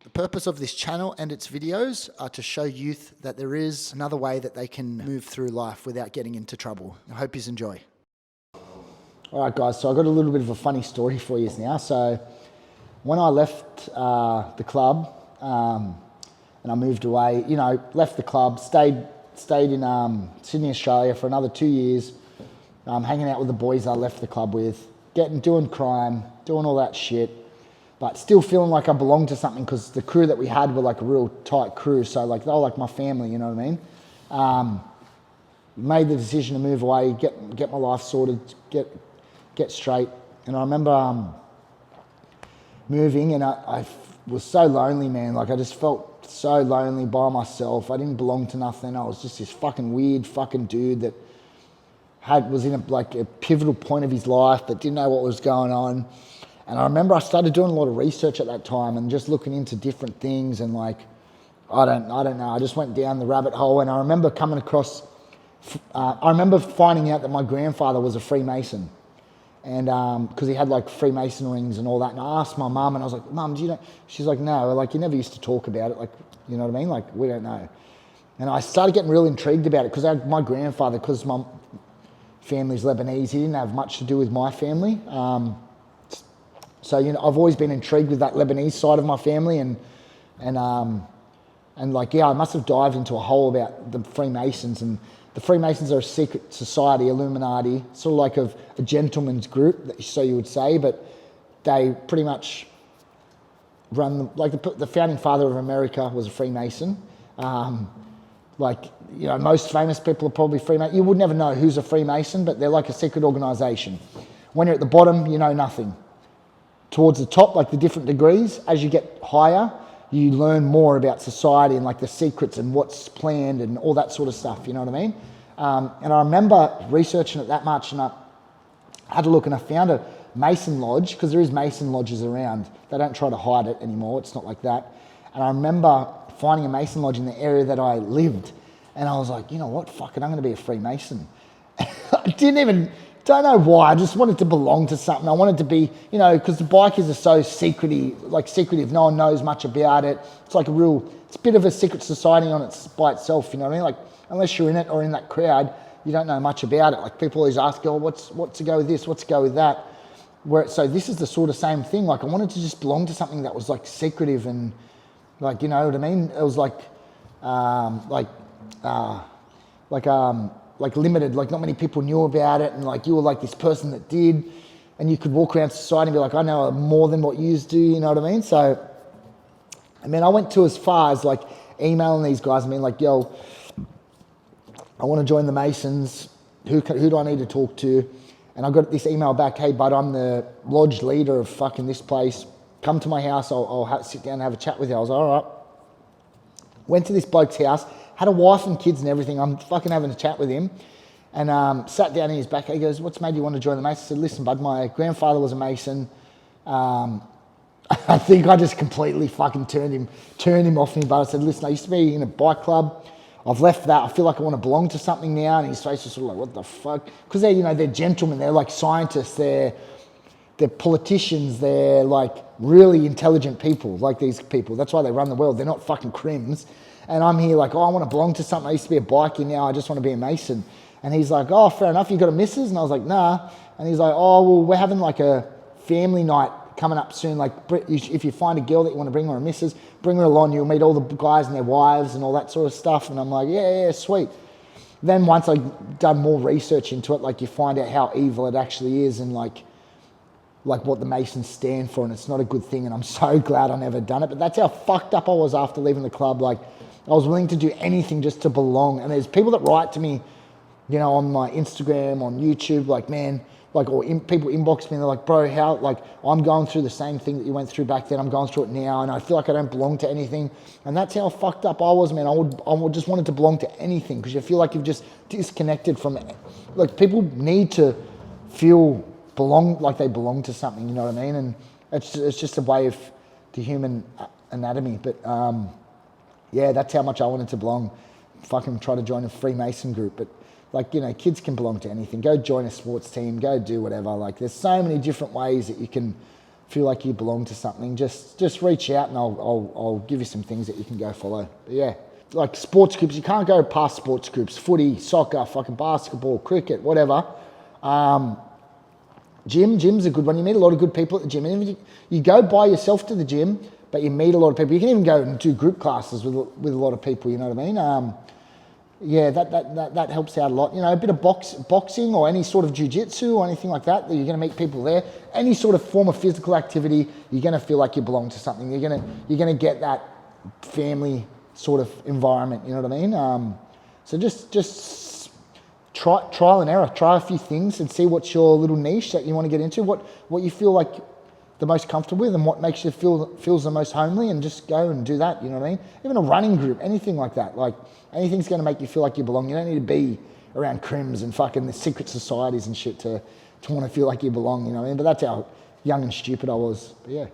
The purpose of this channel and its videos are to show youth that there is another way that they can move through life without getting into trouble. I hope you enjoy. All right, guys, so I've got a little bit of a funny story for you now. So when I left the club and I moved away, left the club, stayed in Sydney, Australia for another 2 years, hanging out with the boys I left the club with, doing crime, doing all that shit, but still feeling like I belonged to something because the crew that we had were like a real tight crew. So like they were like my family, you know what I mean? Made the decision to move away, get my life sorted, get straight. And I remember moving and I was so lonely, man. Like I just felt so lonely by myself. I didn't belong to nothing. I was just this fucking weird fucking dude that was in a pivotal point of his life but didn't know what was going on. And I remember I started doing a lot of research at that time and just looking into different things and I don't know. I just went down the rabbit hole and I remember coming across, I remember finding out that my grandfather was a Freemason. And because he had like Freemason rings and all that. And I asked my mum and I was like, Mum, do you know? She's like, no, like you never used to talk about it. Like, you know what I mean? Like we don't know. And I started getting real intrigued about it because my grandfather, because my family's Lebanese, he didn't have much to do with my family. So, I've always been intrigued with that Lebanese side of my family and I must have dived into a hole about the Freemasons. And the Freemasons are a secret society, Illuminati, sort of like a gentleman's group, so you would say, but they pretty much run, the founding father of America was a Freemason. Most famous people are probably Freemasons. You would never know who's a Freemason, but they're like a secret organization. When you're at the bottom, you know nothing. Towards the top, like the different degrees, as you get higher, you learn more about society and like the secrets and what's planned and all that sort of stuff, you know what I mean? And I remember researching it that much and I had to look and I found a Mason lodge, because there is Mason lodges around. They don't try to hide it anymore, it's not like that. And I remember finding a Mason lodge in the area that I lived and I was like, you know what, fuck it, I'm going to be a Freemason. Don't know why, I just wanted to belong to something. I wanted to be, because the bikers are so secretive, no one knows much about it. It's like it's a bit of a secret society by itself, you know what I mean? Like, unless you're in it or in that crowd, you don't know much about it. Like, people always ask, what's to go with this, what's to go with that? So this is the sort of same thing. Like, I wanted to just belong to something that was like secretive and like, you know what I mean? It was limited, like not many people knew about it, and like you were like this person that did, and you could walk around society and be like, I know more than what you do, you know what I mean? So, I went to as far as like emailing these guys and being like, yo, I want to join the Masons, who do I need to talk to? And I got this email back, hey bud, I'm the lodge leader of fucking this place, come to my house, I'll sit down and have a chat with you. I was like, all right. Went to this bloke's house, had a wife and kids and everything. I'm fucking having a chat with him and sat down in his back. He goes, what's made you want to join the Masons? I said, listen, bud, my grandfather was a Mason. I think I just completely fucking turned him off me. But I said, listen, I used to be in a bike club. I've left that. I feel like I want to belong to something now. And his face was sort of like, what the fuck? Because they're gentlemen. They're like scientists. They're politicians. They're like really intelligent people, like these people. That's why they run the world. They're not fucking crims. And I'm here like, I want to belong to something. I used to be a bikie, now I just want to be a Mason. And he's like, oh, fair enough, you got a missus? And I was like, nah. And he's like, oh, well, we're having like a family night coming up soon. Like, if you find a girl that you want to bring or a missus, bring her along. You'll meet all the guys and their wives and all that sort of stuff. And I'm like, yeah, sweet. Then once I've done more research into it, like you find out how evil it actually is and like what the Masons stand for, and it's not a good thing. And I'm so glad I never done it. But that's how fucked up I was after leaving the club. Like, I was willing to do anything just to belong. And there's people that write to me, on my Instagram, on YouTube, like, man, people inbox me and they're like, bro, how, like, I'm going through the same thing that you went through back then. I'm going through it now and I feel like I don't belong to anything. And that's how fucked up I was, man. I would just wanted to belong to anything because you feel like you've just disconnected from it. Like, people need to feel like they belong to something, you know what I mean? And it's just a way of the human anatomy. But, yeah, that's how much I wanted to belong. Fucking try to join a Freemason group. But, kids can belong to anything. Go join a sports team. Go do whatever. Like, there's so many different ways that you can feel like you belong to something, just reach out and I'll give you some things that you can go follow. But yeah, like sports groups, you can't go past sports groups, footy, soccer, fucking basketball, cricket, whatever. Gym's a good one. You meet a lot of good people at the gym. And if you go by yourself to the gym, but you meet a lot of people. You can even go and do group classes with a lot of people, you know what I mean? Yeah, that helps out a lot. You know, a bit of boxing or any sort of jiu-jitsu or anything like that, you're going to meet people there. Any sort of form of physical activity, you're going to feel like you belong to something. You're going to get that family sort of environment, you know what I mean? So just trial and error. Try a few things and see what's your little niche that you want to get into, what you feel like the most comfortable with and what makes you feels the most homely, and just go and do that, you know what I mean? Even a running group, anything like that. Like, anything's going to make you feel like you belong. You don't need to be around crims and fucking the secret societies and shit to want to feel like you belong, you know what I mean? But that's how young and stupid I was. But yeah.